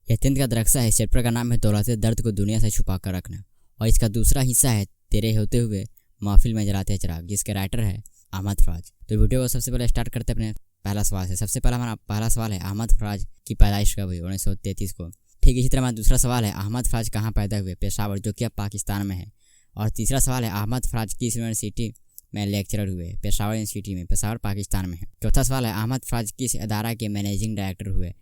यह 10th का दरख्सा है। इस चैप्टर का नाम है दौलत दर्द को दुनिया से छुपा कर रखना, और इसका दूसरा हिस्सा है तेरे होते हुए महफिल में जलाते चिराग, जिसके राइटर है अहमद फराज। तो वीडियो को सबसे पहले स्टार्ट करते अपने पहला सवाल से। सबसे पहला हमारा पहला सवाल है अहमद फराज की पैदाइश कब हुई? 1933 को। ठीक इसी तरह हमारा दूसरा सवाल है अहमद फराज कहाँ पैदा हुए? पेशावर, जो कि अब पाकिस्तान में है। और तीसरा सवाल है अहमद फराज किस यूनिवर्सिटी में लेक्चरर हुए? पेशावर यूनिवर्सिटी में, पेशावर पाकिस्तान में है। चौथा सवाल है अहमद फराज किस अदारा के मैनेजिंग डायरेक्टर हुए?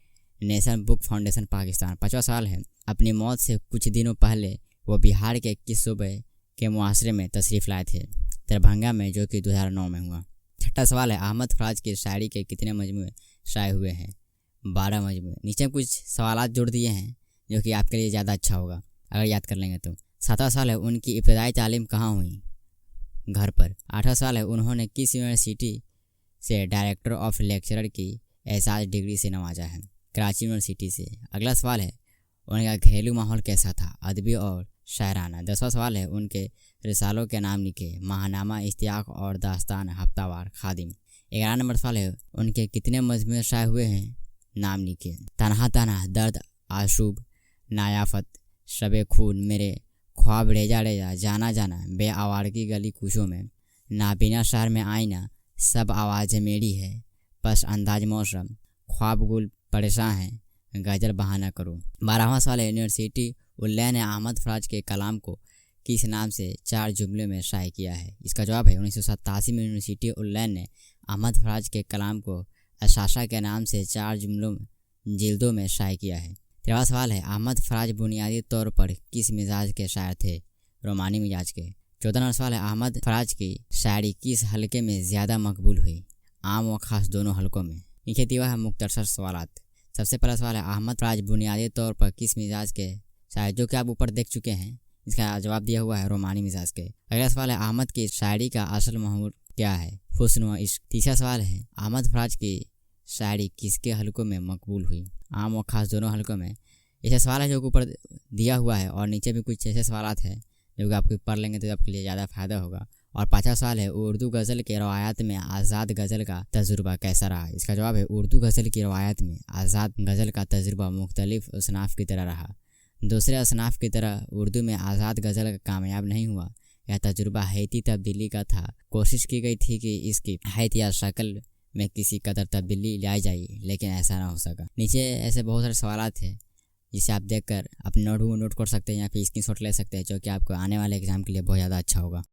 National book foundation Pakistan. पाँचवा सवाल है अपनी मौत से कुछ दिनों पहले वो बिहार के किस सूबे के मुआशरे में तशरीफ़ लाए थे? दरभंगा में, जो कि 2009 में हुआ। छठा सवाल है अहमद फराज की शायरी के कितने मजमूए शाये हुए हैं? 12 मजमूए। नीचे कुछ सवालात जोड़ दिए हैं जो कि आपके लिए ज़्यादा अच्छा होगा अगर याद कर लेंगे तो। सातवां सवाल है उनकी इब्तदाई तालीम कहाँ हुई? घर पर। आठवां सवाल है उन्होंने किस यूनिवर्सिटी से डायरेक्टर ऑफ लेक्चरर की एजाज़ डिग्री से नवाजा है? कराची यूनिवर्सिटी से। अगला सवाल है उनका घरेलू माहौल कैसा था? अदबी और शायराना। 10वां सवाल है उनके रिसालों के नाम लिखे? महानामा, इश्तियाक और दास्तान, हफ्तावार, खादिम। 11 नंबर सवाल है उनके कितने मजमूए शाये हुए हैं? नाम लिखे? तन्हा तन्हा, दर्द आशूब, नायाफत, शबे खून, मेरे ख्वाब रेजा रेजा, जाना जाना, बे आवारगी गली कुशों में, नाबीना शहर में आईना, सब आवाज़ मेरी है, पस अंदाज मौसम, ख्वाब गुल परेशान है, गजल बहाना करो। 12वां सवाल है यूनिवर्सिटी उल्लैन ने अहमद फराज के कलाम को किस नाम से 4 जुमलों में शाये किया है? इसका जवाब है 1987 में यूनिवर्सिटी उल्लैन ने अहमद फराज के कलाम को अशाशा के नाम से 4 जिल्दों में शाये किया है। 13वां सवाल है अहमद फराज बुनियादी तौर पर किस मिजाज के शायर थे? रोमानी मिजाज के। 14 नंबर सवाल है अहमद फराज की शायरी किस हलके में ज़्यादा मकबूल हुई? आम व खास दोनों हलकों में। नीचे दिया है मुख्तसर सवालात। सबसे पहला सवाल है अहमद फराज बुनियादी तौर पर किस मिजाज के शायर, जो कि आप ऊपर देख चुके हैं। इसका जवाब दिया हुआ है रोमानी मिजाज के। अगला सवाल है अहमद की शायरी का असल महूर क्या है? हुस्न व इश्क। तीसरा सवाल है अहमद फराज की शायरी किसके हलकों में मकबूल हुई? आम और ख़ास दोनों हलकों में। ऐसे सवाल है जो ऊपर दिया हुआ है, और नीचे भी कुछ ऐसे सवाल हैं जो कि आपको पढ़ लेंगे तो आपके लिए ज़्यादा फ़ायदा होगा। और 5वां सवाल है उर्दू गज़ल के रवायात में आज़ाद गज़ल का तजुर्बा कैसा रहा? इसका जवाब है उर्दू गज़ल की रवायात में आज़ाद गज़ल का तजुर्बा मुख्तलिफ असनाफ़ की तरह रहा। दूसरे असनाफ़ की तरह उर्दू में आज़ाद गज़ल कामयाब नहीं हुआ। यह तजुर्बा हैती तब्दीली का था। कोशिश की गई थी कि इसकी हैत या शक्ल में किसी कदर तब्दीली लाई जाए, लेकिन ऐसा ना हो सका। नीचे ऐसे बहुत सारे सवालात हैं जिसे आप देखकर अपने नोट कर सकते हैं या फिर स्क्रीनशॉट ले सकते हैं, जो कि आपको आने वाले एग्ज़ाम के लिए बहुत ज़्यादा अच्छा होगा।